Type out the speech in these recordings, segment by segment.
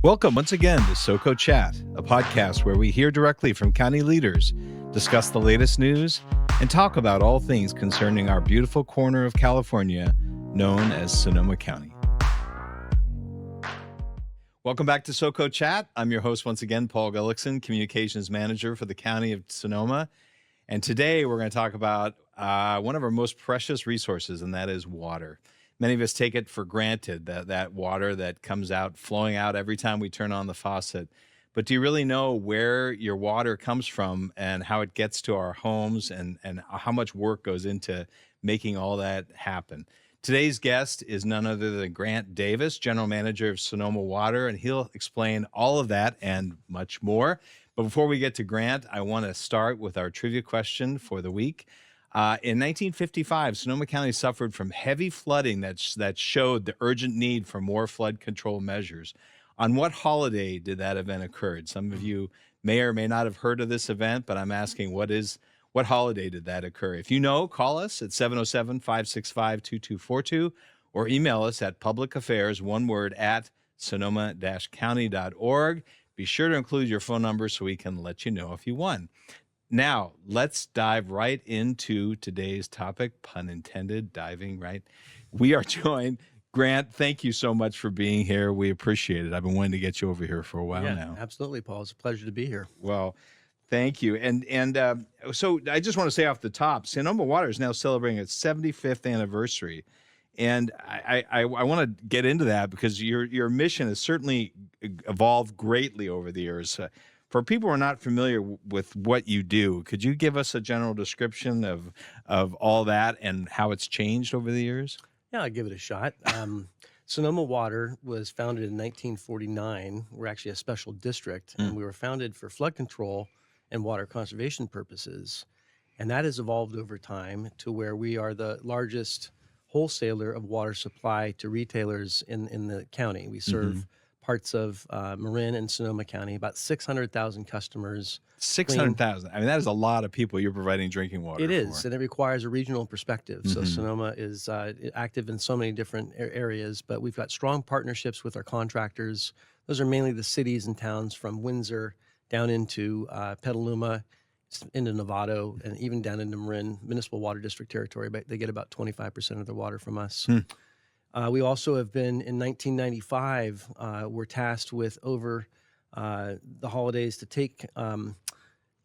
Welcome once again to SoCo Chat, a podcast where we hear directly from county leaders, discuss the latest news, and talk about all things concerning our beautiful corner of California known as Sonoma County. Welcome back to SoCo Chat. I'm your host once again, Paul Gullickson, Communications Manager for the County of Sonoma. And today we're going to talk about one of our most precious resources, and that is water. Many of us take it for granted, that water that comes out, flowing out every time we turn on the faucet. But do you really know where your water comes from and how it gets to our homes and how much work goes into making all that happen? Today's guest is none other than Grant Davis, General Manager of Sonoma Water, and he'll explain all of that and much more. But before we get to Grant, I want to start with our trivia question for the week. In 1955, Sonoma County suffered from heavy flooding that showed the urgent need for more flood control measures. On what holiday did that event occur? Some of you may or may not have heard of this event, but I'm asking what holiday did that occur? If you know, call us at 707-565-2242 or email us at publicaffairs, one word, at sonoma-county.org. Be sure to include your phone number so we can let you know if you won. Now, let's dive right into today's topic, pun intended, diving right. We are joined. Grant, thank you so much for being here. We appreciate it. I've been wanting to get you over here for a while now. Absolutely, Paul. It's a pleasure to be here. Well, thank you. So I just want to say off the top, Sonoma Water is now celebrating its 75th anniversary. And I want to get into that because your mission has certainly evolved greatly over the years. For people who are not familiar with what you do, could you give us a general description of all that and how it's changed over the years? Yeah, I'll give it a shot. Sonoma Water was founded in 1949. We're actually a special district, and we were founded for flood control and water conservation purposes. And that has evolved over time to where we are the largest wholesaler of water supply to retailers in the county. We serve parts of Marin and Sonoma County, about 600,000 customers. 600,000. I mean, that is a lot of people you're providing drinking water It is, for. and it requires a regional perspective. So Sonoma is active in so many different areas, but we've got strong partnerships with our contractors. Those are mainly the cities and towns from Windsor down into Petaluma, into Novato, and even down into Marin Municipal Water District territory. But they get about 25% of their water from us. We also have been, in 1995, we're tasked with over the holidays to take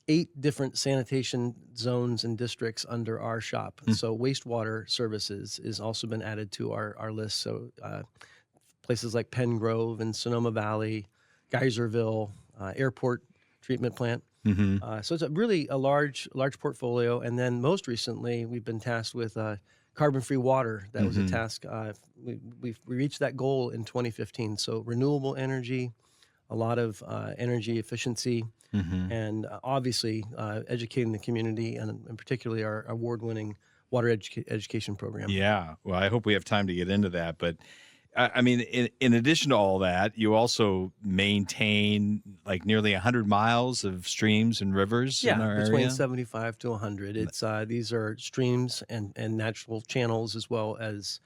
8 different sanitation zones and districts under our shop. So wastewater services has also been added to our list. So places like Penn Grove and Sonoma Valley, Geyserville, Airport Treatment Plant. So it's really a large portfolio. And then most recently, we've been tasked with carbon-free water. That was a task. We reached that goal in 2015. So renewable energy, a lot of energy efficiency, and obviously educating the community, and particularly our award-winning water education program. Yeah. Well, I hope we have time to get into that. But I mean, in addition to all that, you also maintain like nearly 100 miles of streams and rivers in our between area? 75 to 100. It's these are streams and natural channels as well as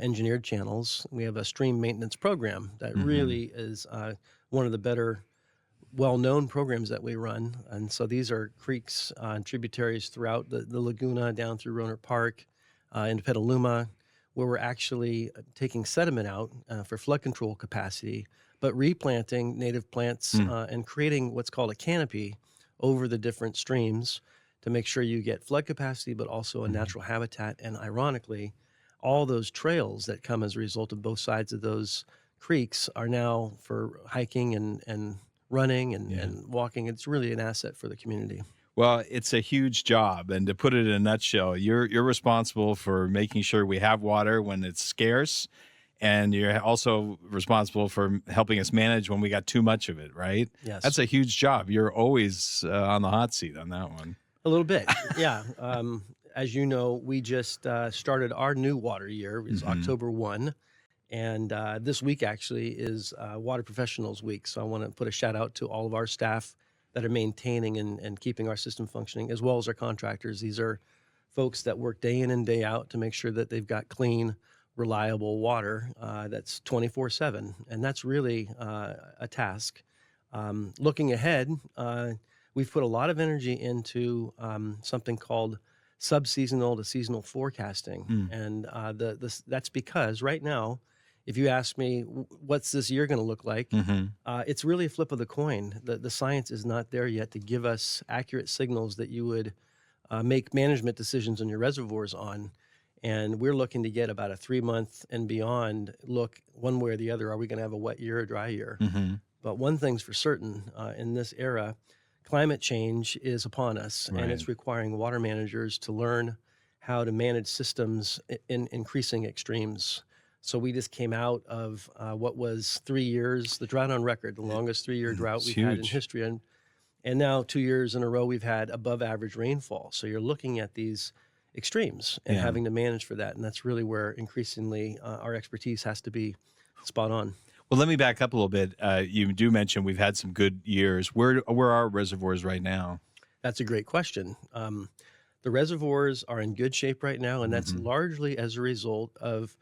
engineered channels. We have a stream maintenance program that really is one of the better well-known programs that we run. And so these are creeks and tributaries throughout the Laguna down through Rohnert Park into Petaluma, where we're actually taking sediment out for flood control capacity, but replanting native plants and creating what's called a canopy over the different streams to make sure you get flood capacity, but also a natural habitat. And ironically, all those trails that come as a result of both sides of those creeks are now for hiking and running and walking. It's really an asset for the community. Well, it's a huge job. And to put it in a nutshell, you're responsible for making sure we have water when it's scarce. And you're also responsible for helping us manage when we got too much of it, right? Yes. That's a huge job. You're always on the hot seat on that one. A little bit, yeah. As you know, we just started our new water year. It's October 1. And this week actually is Water Professionals Week. So I want to put a shout out to all of our staff that are maintaining and keeping our system functioning, as well as our contractors. These are folks that work day in and day out to make sure that they've got clean, reliable water that's 24/7, and that's really a task. Looking ahead, we've put a lot of energy into something called subseasonal to seasonal forecasting, Mm. and that's because right now, if you ask me what's this year going to look like, Hmm. it's really a flip of the coin. The science is not there yet to give us accurate signals that you would make management decisions on your reservoirs on. And we're looking to get about a 3 month and beyond look one way or the other. Are we going to have a wet year or dry year? Hmm. But one thing's for certain in this era, climate change is upon us, and Right. it's requiring water managers to learn how to manage systems in increasing extremes. So we just came out of what was 3 years, the drought on record, the longest 3-year drought It's we've had in huge. history. And now 2 years in a row, we've had above average rainfall. So you're looking at these extremes and Yeah. having to manage for that. And that's really where increasingly our expertise has to be spot on. Well, let me back up a little bit. You do mention we've had some good years. Where are reservoirs right now? That's a great question. The reservoirs are in good shape right now, and that's Hmm. largely as a result of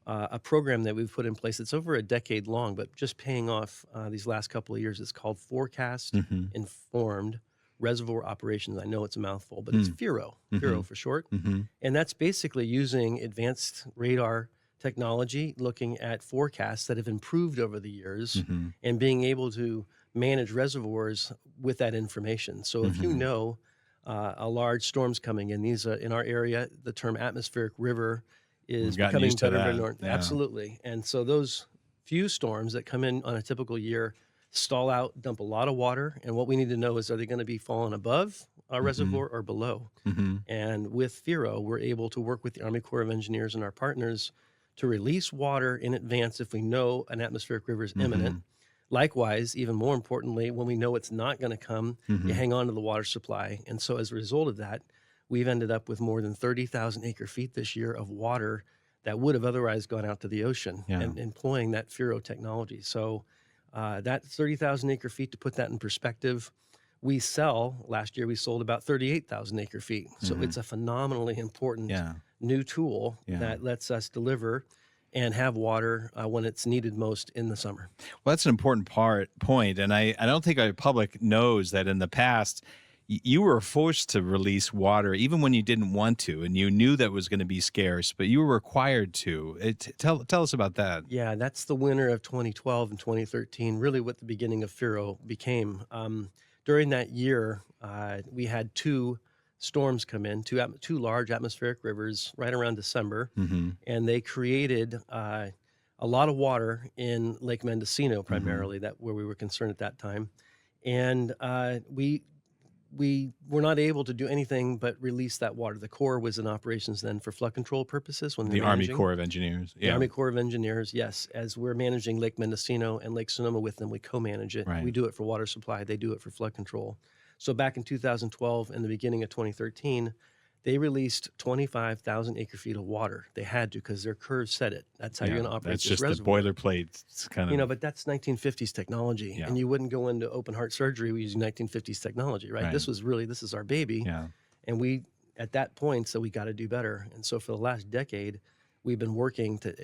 a program that we've put in place. It's over a decade long, but just paying off these last couple of years. It's called Forecast Hmm. Informed Reservoir Operations. I know it's a mouthful, but it's FIRO, Hmm. FIRO for short. Hmm. And that's basically using advanced radar technology, looking at forecasts that have improved over the years Hmm. and being able to manage reservoirs with that information. So if you Hmm. know a large storm's coming in, these in our area, the term atmospheric river We've is gotten becoming used to better and better that. known. Yeah. Absolutely. And so those few storms that come in on a typical year stall out, dump a lot of water. And what we need to know is, are they going to be falling above our Hmm. reservoir or below? Hmm. And with FIRO, we're able to work with the Army Corps of Engineers and our partners to release water in advance if we know an atmospheric river is imminent. Hmm. Likewise, even more importantly, when we know it's not going to come, you Hmm. hang on to the water supply. And so as a result of that, we've ended up with more than 30,000 acre feet this year of water that would have otherwise gone out to the ocean Yeah. and employing that FIRO technology. So that 30,000 acre feet, to put that in perspective, last year we sold about 38,000 acre feet. So Hmm. it's a phenomenally important Yeah. new tool Yeah. that lets us deliver and have water when it's needed most in the summer. Well, that's an important point, and I don't think our public knows that in the past you were forced to release water even when you didn't want to, and you knew that was going to be scarce, but you were required to. Tell us about that. Yeah, that's the winter of 2012 and 2013, really what the beginning of FIRO became. During that year, we had two storms come in, two large atmospheric rivers right around December, Hmm. and they created a lot of water in Lake Mendocino, Hmm. primarily, that where we were concerned at that time. And we were not able to do anything but release that water. The Corps was in operations then for flood control purposes when The they're Army managing. Corps of Engineers. The Yeah. Army Corps of Engineers, yes. As we're managing Lake Mendocino and Lake Sonoma with them, we co-manage it. Right. We do it for water supply. They do it for flood control. So back in 2012 and the beginning of 2013, they released 25,000 acre feet of water. They had to because their curve said it. That's how you're Yeah. going to operate That's this just the reservoir. boilerplate. It's kind of But that's 1950s technology, Yeah. and you wouldn't go into open heart surgery using 1950s technology, right? Right. This is our baby, Yeah. and we at that point said we got to do better. And so for the last decade, we've been working to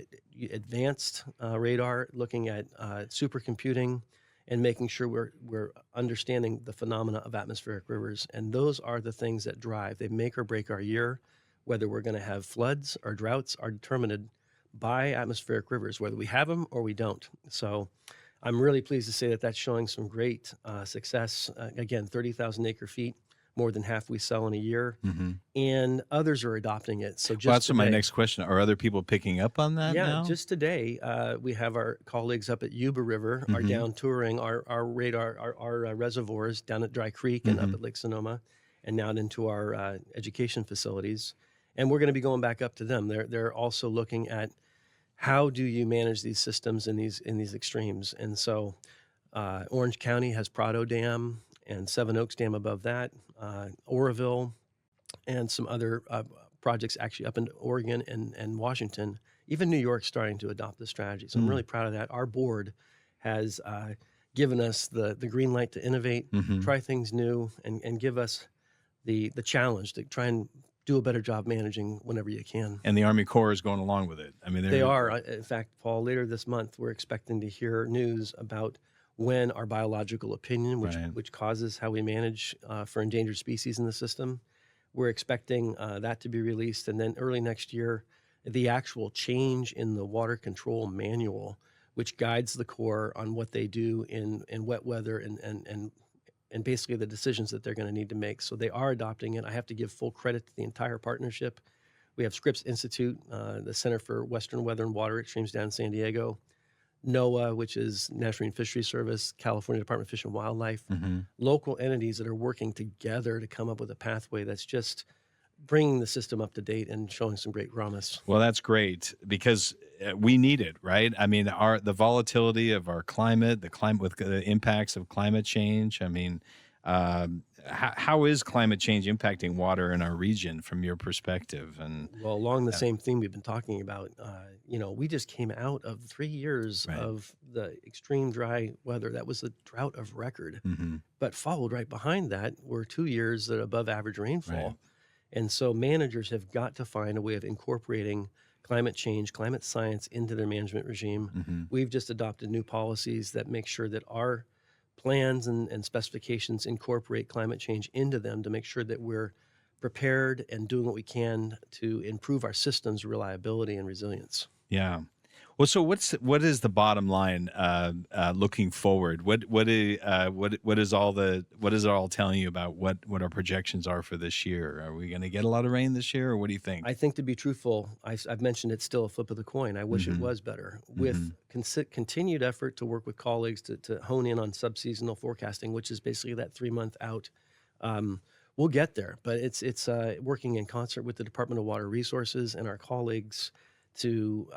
advanced radar, looking at supercomputing, and making sure we're understanding the phenomena of atmospheric rivers. And those are the things that drive. They make or break our year. Whether we're going to have floods or droughts are determined by atmospheric rivers, whether we have them or we don't. So I'm really pleased to say that that's showing some great success. Again, 30,000 acre feet, more than half we sell in a year, Hmm. and others are adopting it. So Well, just that's my today, next question. Are other people picking up on that yeah, now? just today, we have our colleagues up at Yuba River are Hmm. down touring our radar, our reservoirs down at Dry Creek and up Hmm. at Lake Sonoma, and out into our education facilities. And we're going to be going back up to them. They're also looking at how do you manage these systems in these extremes. And so Orange County has Prado Dam and Seven Oaks Dam above that, Oroville, and some other projects actually up in Oregon and Washington. Even New York's starting to adopt this strategy. So I'm really proud of that. Our board has given us the green light to innovate, Hmm. try things new, and give us the challenge to try and do a better job managing whenever you can. And the Army Corps is going along with it. I mean, They are. In fact, Paul, later this month, we're expecting to hear news about when our biological opinion, Right. which causes how we manage for endangered species in the system, we're expecting that to be released. And then early next year, the actual change in the water control manual, which guides the Corps on what they do in wet weather and basically the decisions that they're going to need to make. So they are adopting it. I have to give full credit to the entire partnership. We have Scripps Institute, the Center for Western Weather and Water Extremes down in San Diego, NOAA, which is National Marine Fisheries Service, California Department of Fish and Wildlife, local entities that are working together to come up with a pathway that's just bringing the system up to date and showing some great promise. Well, that's great because we need it, right? I mean, the volatility of our climate, the climate with the impacts of climate change. I mean, how is climate change impacting water in our region from your perspective? And Well, along the same theme we've been talking about, we just came out of 3 years Right. of the extreme dry weather. That was a drought of record. Mhm. But followed right behind that were 2 years that above average rainfall. Right. And so managers have got to find a way of incorporating climate change, climate science into their management regime. Mhm. We've just adopted new policies that make sure that our plans and specifications incorporate climate change into them to make sure that we're prepared and doing what we can to improve our system's reliability and resilience. Yeah. Well, so what is the bottom line looking forward? What is it all telling you about what our projections are for this year? Are we going to get a lot of rain this year, or what do you think? I think, to be truthful, I've mentioned it's still a flip of the coin. I wish it Mhm. was better. With continued effort to work with colleagues to hone in on subseasonal forecasting, which is basically that 3-month out, we'll get there. But it's working in concert with the Department of Water Resources and our colleagues to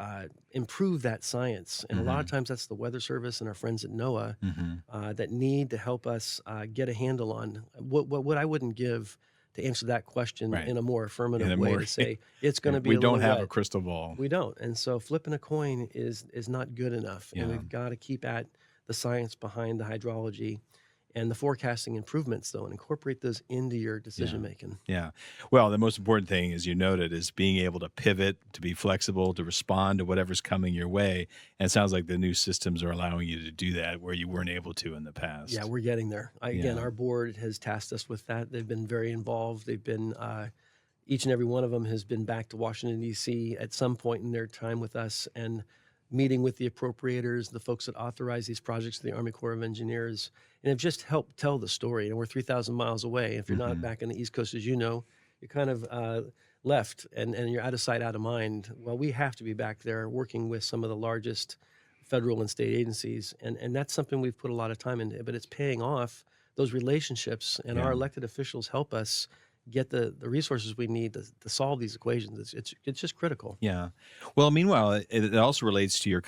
improve that science. And a lot of times that's the Weather Service and our friends at NOAA that need to help us get a handle on what I wouldn't give to answer that question Right. in a more affirmative In a way more- to say it's going to be We a little don't have wet. a crystal ball. We don't. And so flipping a coin is not good enough. And Yeah. we've got to keep at the science behind the hydrology and the forecasting improvements, though, and incorporate those into your decision making. Yeah. Well, the most important thing, as you noted, is being able to pivot, to be flexible, to respond to whatever's coming your way. And it sounds like the new systems are allowing you to do that where you weren't able to in the past. Yeah, we're getting there. Again, Yeah. our board has tasked us with that. They've been very involved. They've been, each and every one of them has been back to Washington, D.C. at some point in their time with us and meeting with the appropriators, the folks that authorize these projects, the Army Corps of Engineers, and have just helped tell the story. And we're 3,000 miles away. If you're not back on the East Coast, as you know, you're kind of left and you're out of sight, out of mind. Well, we have to be back there working with some of the largest federal and state agencies. And that's something we've put a lot of time into, but it's paying off. Those relationships and our Yeah. elected officials help us get the resources we need to solve these equations. It's just critical. Yeah. Well, meanwhile, it also relates to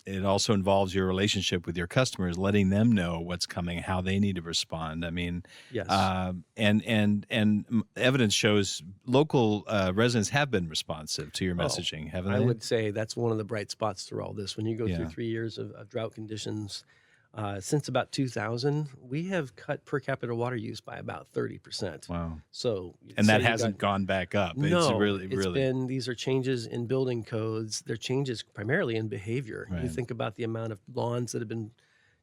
it also involves your relationship with your customers, letting them know what's coming, how they need to respond. I mean, Yes. and evidence shows local residents have been responsive to your Oh, messaging, haven't I they? would say that's one of the bright spots through all this. When you go Yeah. through 3 years of drought conditions, since about 2000, we have cut per capita water use by about 30%. Wow. So, And say that you hasn't got- gone back up. No, It's really, it's really. been, these are changes in building codes. They're changes primarily in behavior. You Right. think about the amount of lawns that have been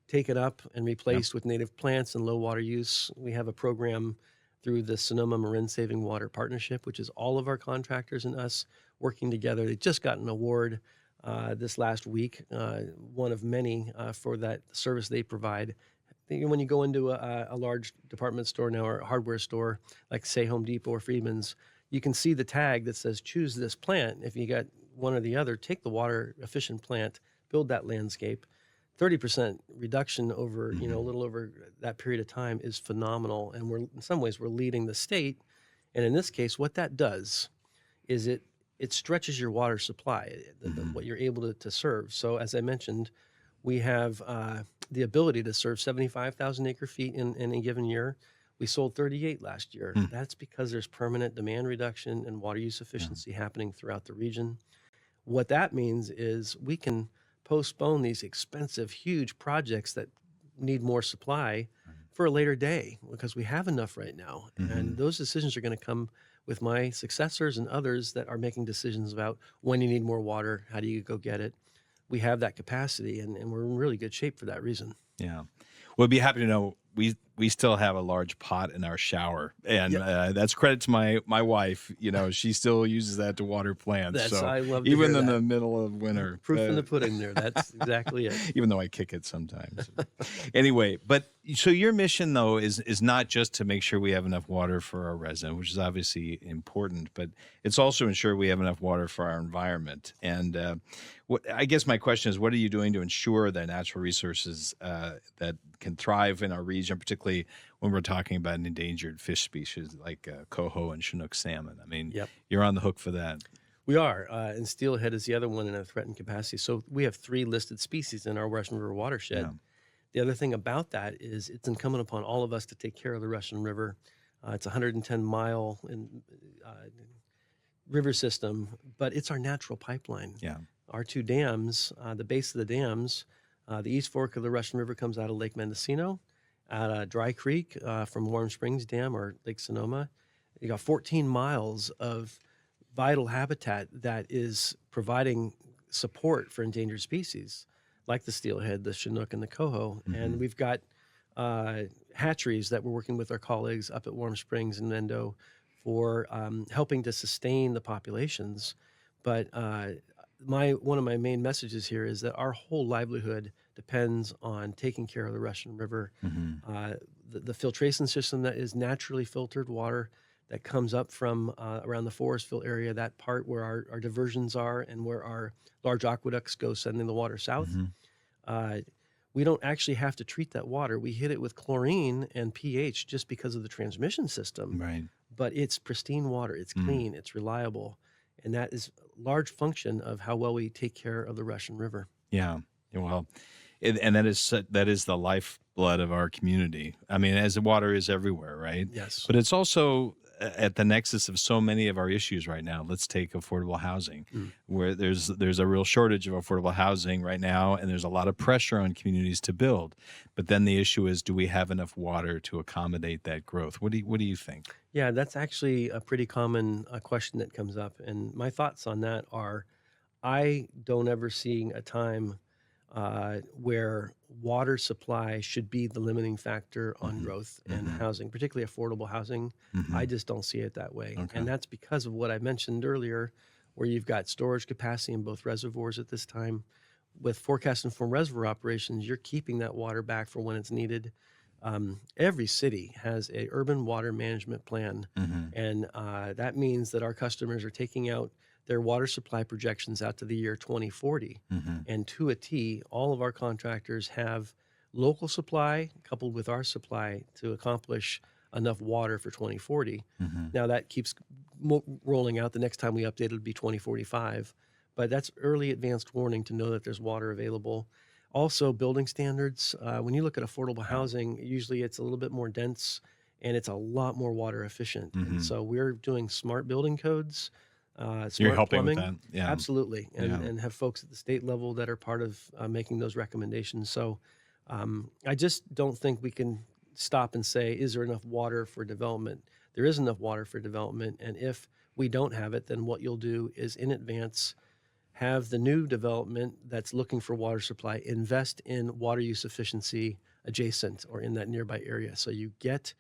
taken up and replaced with native plants and low water use. We have a program through the Sonoma Marin Saving Water Partnership, which is all of our contractors and us working together. They just got an award this last week, one of many for that service they provide. When you go into a large department store now or a hardware store, like say Home Depot or Freedman's, you can see the tag that says choose this plant. If you got one or the other, take the water efficient plant, build that landscape. 30% reduction over, a little over that period of time is phenomenal. And we're, in some ways, we're leading the state. And in this case, what that does is it stretches your water supply, what you're able to serve. So as I mentioned, we have the ability to serve 75,000 acre feet in a given year. We sold 38 last year. That's because there's permanent demand reduction and water use efficiency happening throughout the region. What that means is we can postpone these expensive, huge projects that need more supply for a later day because we have enough right now. And those decisions are going to come with my successors and others that are making decisions about when you need more water, how do you go get it. We have that capacity, and we're in really good shape for that reason. Yeah. We'll be happy to know we still have a large pot in our shower, and Yep. that's credit to my wife. She still uses that to water plants. That's So I love to even hear in that. the middle of winter, Proof in the pudding there. That's exactly it. even though I kick it sometimes. Anyway, but so your mission though is not just to make sure we have enough water for our residents, which is obviously important, but it's also ensure we have enough water for our environment. And I guess my question is, what are you doing to ensure that natural resources that can thrive in our region, particularly when we're talking about an endangered fish species like coho and Chinook salmon? I mean, Yep. you're on the hook for that. We are, and steelhead is the other one in a threatened capacity. So we have 3 listed species in our Russian River watershed. Yeah. The other thing about that is it's incumbent upon all of us to take care of the Russian River. It's a 110-mile river system, but it's our natural pipeline. Yeah. Our 2 dams, the base of the dams, the East Fork of the Russian River comes out of Lake Mendocino, out of Dry Creek from Warm Springs Dam or Lake Sonoma. You got 14 miles of vital habitat that is providing support for endangered species like the steelhead, the Chinook, and the coho. And we've got hatcheries that we're working with our colleagues up at Warm Springs and Mendo for helping to sustain the populations. But one of my main messages here is that our whole livelihood depends on taking care of the Russian River. The filtration system that is naturally filtered water that comes up from around the Forestville area, that part where our diversions are and where our large aqueducts go sending the water south. We don't actually have to treat that water. We hit it with chlorine and pH just because of the transmission system. Right. But it's pristine water. It's clean. It's reliable. And that is a large function of how well we take care of the Russian River. Yeah. Well, and that is the lifeblood of our community. I mean, as the water is everywhere, right? Yes. But it's also at the nexus of so many of our issues right now. Let's take affordable housing, where there's a real shortage of affordable housing right now, and there's a lot of pressure on communities to build. But then the issue is, do we have enough water to accommodate that growth? What do you think? Yeah, that's actually a pretty common question that comes up. And my thoughts on that are, I don't ever see a time where water supply should be the limiting factor on growth and housing, particularly affordable housing. I just don't see it that way. Okay. And that's because of what I mentioned earlier, where you've got storage capacity in both reservoirs at this time. With forecast informed reservoir operations, you're keeping that water back for when it's needed. Every city has a urban water management plan, and that means that our customers are taking out their water supply projections out to the year 2040. And to a T, all of our contractors have local supply coupled with our supply to accomplish enough water for 2040. Now that keeps rolling out. The next time we update it would be 2045. But that's early advanced warning to know that there's water available. Also, building standards. When you look at affordable housing, usually it's a little bit more dense and it's a lot more water efficient. And so we're doing smart building codes. Smart You're helping plumbing. with that. Yeah. Absolutely. And, Yeah. and have folks at the state level that are part of making those recommendations. So I just don't think we can stop and say, is there enough water for development? There is enough water for development. And if we don't have it, then what you'll do is in advance have the new development that's looking for water supply invest in water use efficiency adjacent or in that nearby area. So you get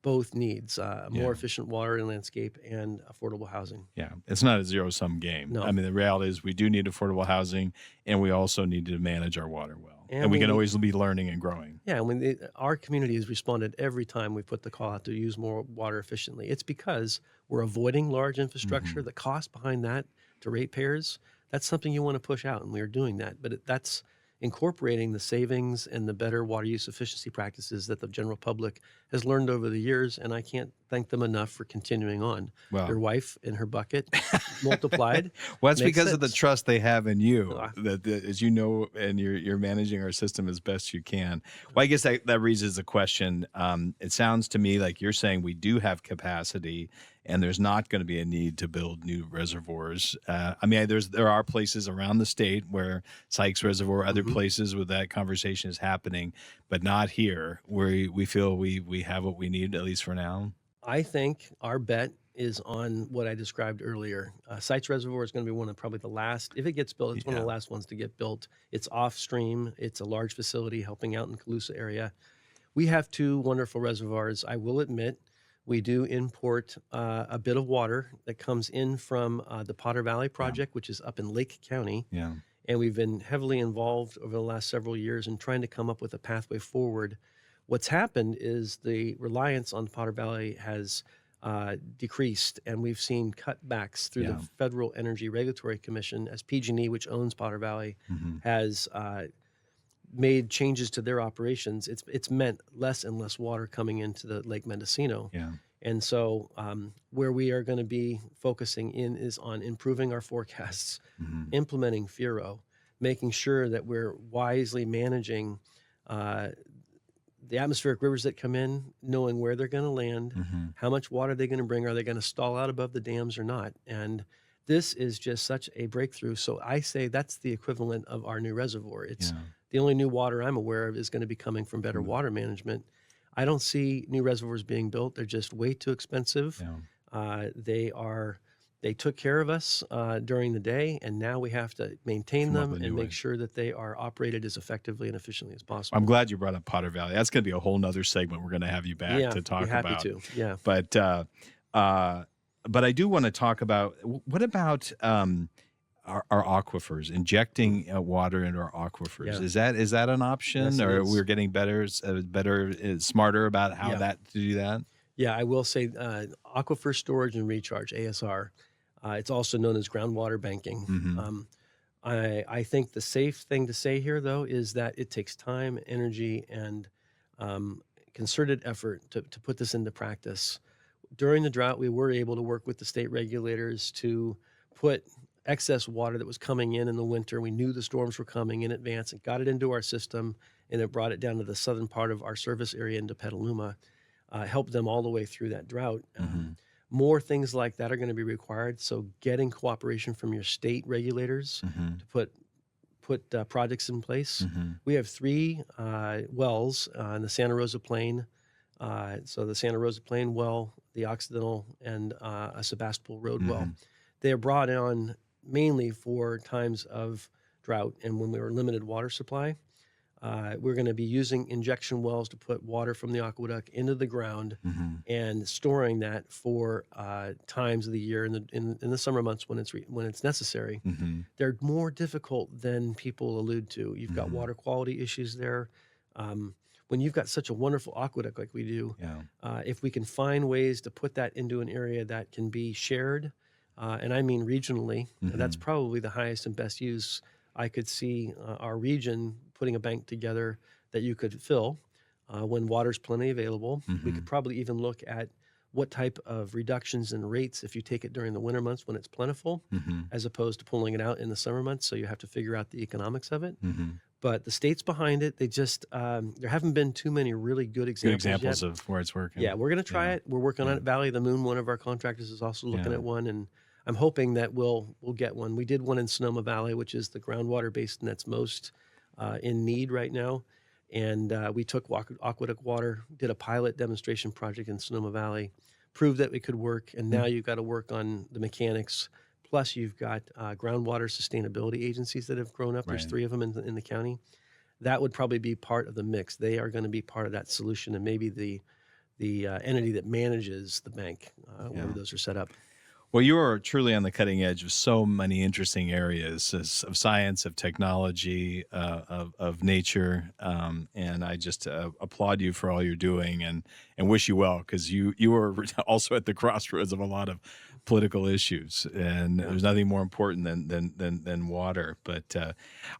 both needs, more efficient water and landscape and affordable housing. Yeah, it's not a zero-sum game. No. I mean, the reality is we do need affordable housing, and we also need to manage our water well. And And we we can need- always be learning and growing. Yeah, when our community has responded every time we put the call out to use more water efficiently. It's because we're avoiding large infrastructure. The cost behind that to ratepayers, that's something you want to push out, and we are doing that. But that's incorporating the savings and the better water use efficiency practices that the general public has learned over the years, and I can't thank them enough for continuing on. Well- Your wife and her bucket multiplied. Well, that's Makes because of the sense. trust they have in you, Ah. that as you know, and you're managing our system as best you can. Well, I guess that raises a question. It sounds to me like you're saying we do have capacity, and there's not going to be a need to build new reservoirs. I mean, there are places around the state where Sykes Reservoir, other places where that conversation is happening, but not here, where we feel we have what we need, at least for now. I think our bet is on what I described earlier. Sites Reservoir is going to be one of probably the last, if it gets built, it's one of the last ones to get built. It's off stream. It's a large facility helping out in the Colusa area. We have two wonderful reservoirs. I will admit, we do import a bit of water that comes in from the Potter Valley project, which is up in Lake County. Yeah. And we've been heavily involved over the last several years in trying to come up with a pathway forward. What's happened is the reliance on Potter Valley has decreased, and we've seen cutbacks through the Federal Energy Regulatory Commission as PG&E, which owns Potter Valley, has made changes to their operations. It's meant less and less water coming into the Lake Mendocino. Yeah. And so where we are going to be focusing in is on improving our forecasts, implementing FURO, making sure that we're wisely managing the atmospheric rivers that come in, knowing where they're going to land, how much water they're going to bring, are they going to stall out above the dams or not? And this is just such a breakthrough. So I say that's the equivalent of our new reservoir. It's the only new water I'm aware of is going to be coming from better water management. I don't see new reservoirs being built. They're just way too expensive. They took care of us during the day, and now we have to maintain them and make sure that they are operated as effectively and efficiently as possible. I'm glad you brought up Potter Valley. That's going to be a whole nother segment we're going to have you back to talk about. Happy to. Yeah. But I do want to talk about, what about our aquifers, injecting water into our aquifers? Is that an option? Yes, or we're getting better, smarter about how to do that? Yeah, I will say aquifer storage and recharge, ASR. It's also known as groundwater banking. I think the safe thing to say here, though, is that it takes time, energy, and concerted effort to put this into practice. During the drought, we were able to work with the state regulators to put excess water that was coming in the winter. We knew the storms were coming in advance and got it into our system, and it brought it down to the southern part of our service area into Petaluma, helped them all the way through that drought. More things like that are going to be required. So getting cooperation from your state regulators to put projects in place. We have 3 wells in the Santa Rosa Plain. So the Santa Rosa Plain well, the Occidental, and a Sebastopol Road well. They are brought on mainly for times of drought and when we were limited water supply. We're going to be using injection wells to put water from the aqueduct into the ground and storing that for times of the year in the summer months when it's necessary. They're more difficult than people allude to. You've got water quality issues there. When you've got such a wonderful aqueduct like we do, if we can find ways to put that into an area that can be shared, and I mean regionally, that's probably the highest and best use. I could see our region putting a bank together that you could fill when water's plenty available. We could probably even look at what type of reductions in rates if you take it during the winter months when it's plentiful, as opposed to pulling it out in the summer months. So you have to figure out the economics of it. But the state's behind it. They just, there haven't been too many really good examples of where it's working. Yeah, we're going to try it. We're working on it. Valley of the Moon, one of our contractors, is also looking at one, and I'm hoping that we'll get one. We did one in Sonoma Valley, which is the groundwater basin that's most in need right now. And we took aqueduct water, did a pilot demonstration project in Sonoma Valley, proved that it could work, and now you've got to work on the mechanics. Plus, you've got groundwater sustainability agencies that have grown up. There's 3 of them in the county. That would probably be part of the mix. They are going to be part of that solution, and maybe the entity that manages the bank where those are set up. Well, you are truly on the cutting edge of so many interesting areas of science, of technology, of nature, and I just applaud you for all you're doing and wish you well, because you are also at the crossroads of a lot of political issues, and there's nothing more important than water. But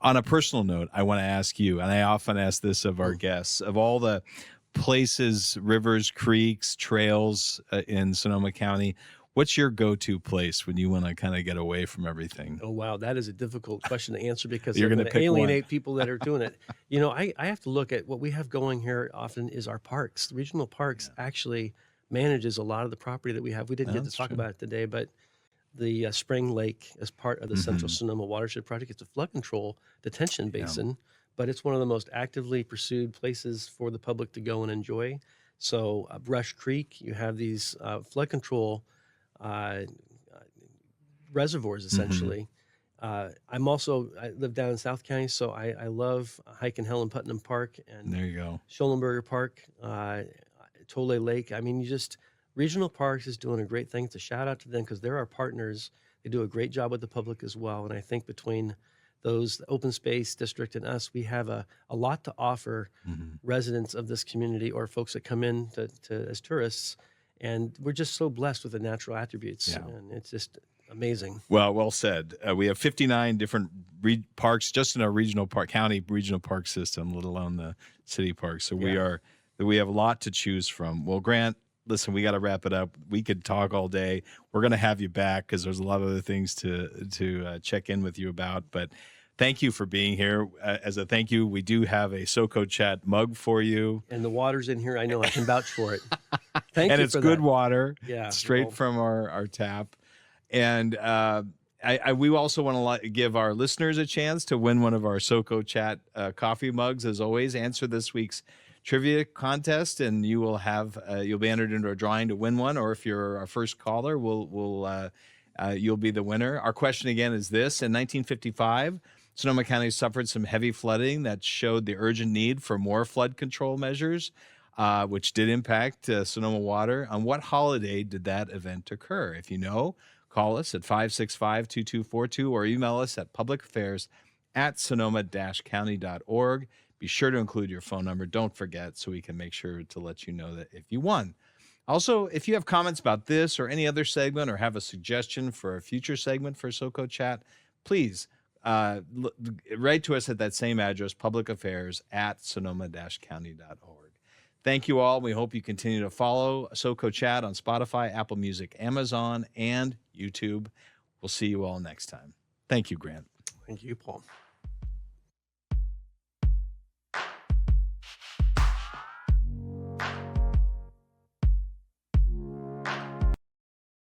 on a personal note, I want to ask you, and I often ask this of our guests, of all the places, rivers, creeks, trails in Sonoma County, what's your go-to place when you want to kind of get away from everything? Oh, wow. That is a difficult question to answer because You're I'm going going to alienate one. people that are doing it. You know, I have to look at what we have going here often is our parks. The regional parks actually manages a lot of the property that we have. We didn't get to talk about it today, but the Spring Lake is part of the Central Sonoma Watershed Project. It's a flood control detention basin, but it's one of the most actively pursued places for the public to go and enjoy. So Brush Creek, you have these flood control uh, reservoirs, Mm-hmm. essentially. I live down in South County, so I love hiking Helen Putnam Park and There you go. Schollenberger Park, Tole Lake. I mean, regional parks is doing a great thing. It's a shout out to them because they're our partners. They do a great job with the public as well. And I think between those, the open space district and us, we have a lot to offer Mm-hmm. residents of this community or folks that come in to as tourists. And we're just so blessed with the natural attributes. Yeah. And it's just amazing. Well said. We have 59 different parks just in our county regional park system, let alone the city parks. So we have a lot to choose from. Well, Grant, listen, we got to wrap it up. We could talk all day. We're going to have you back because there's a lot of other things to check in with you about. But thank you for being here. As a thank you, we do have a SoCo Chat mug for you. And the water's in here. I know I can vouch for it. Thank you. And it's for good that. water, Yeah, straight from our tap. And we also want to give our listeners a chance to win one of our SoCo Chat coffee mugs. As always, answer this week's trivia contest, and you will you'll be entered into a drawing to win one. Or if you're our first caller, you'll be the winner. Our question again is this: in 1955, Sonoma County suffered some heavy flooding that showed the urgent need for more flood control measures, which did impact Sonoma Water. On what holiday did that event occur? If you know, call us at 565-2242 or email us at publicaffairs@sonoma-county.org. Be sure to include your phone number. Don't forget, so we can make sure to let you know that if you won. Also, if you have comments about this or any other segment or have a suggestion for a future segment for SoCo Chat, please write to us at that same address, publicaffairs@sonoma-county.org. Thank you all. We hope you continue to follow SoCo Chat on Spotify, Apple Music, Amazon, and YouTube. We'll see you all next time. Thank you, Grant. Thank you, Paul.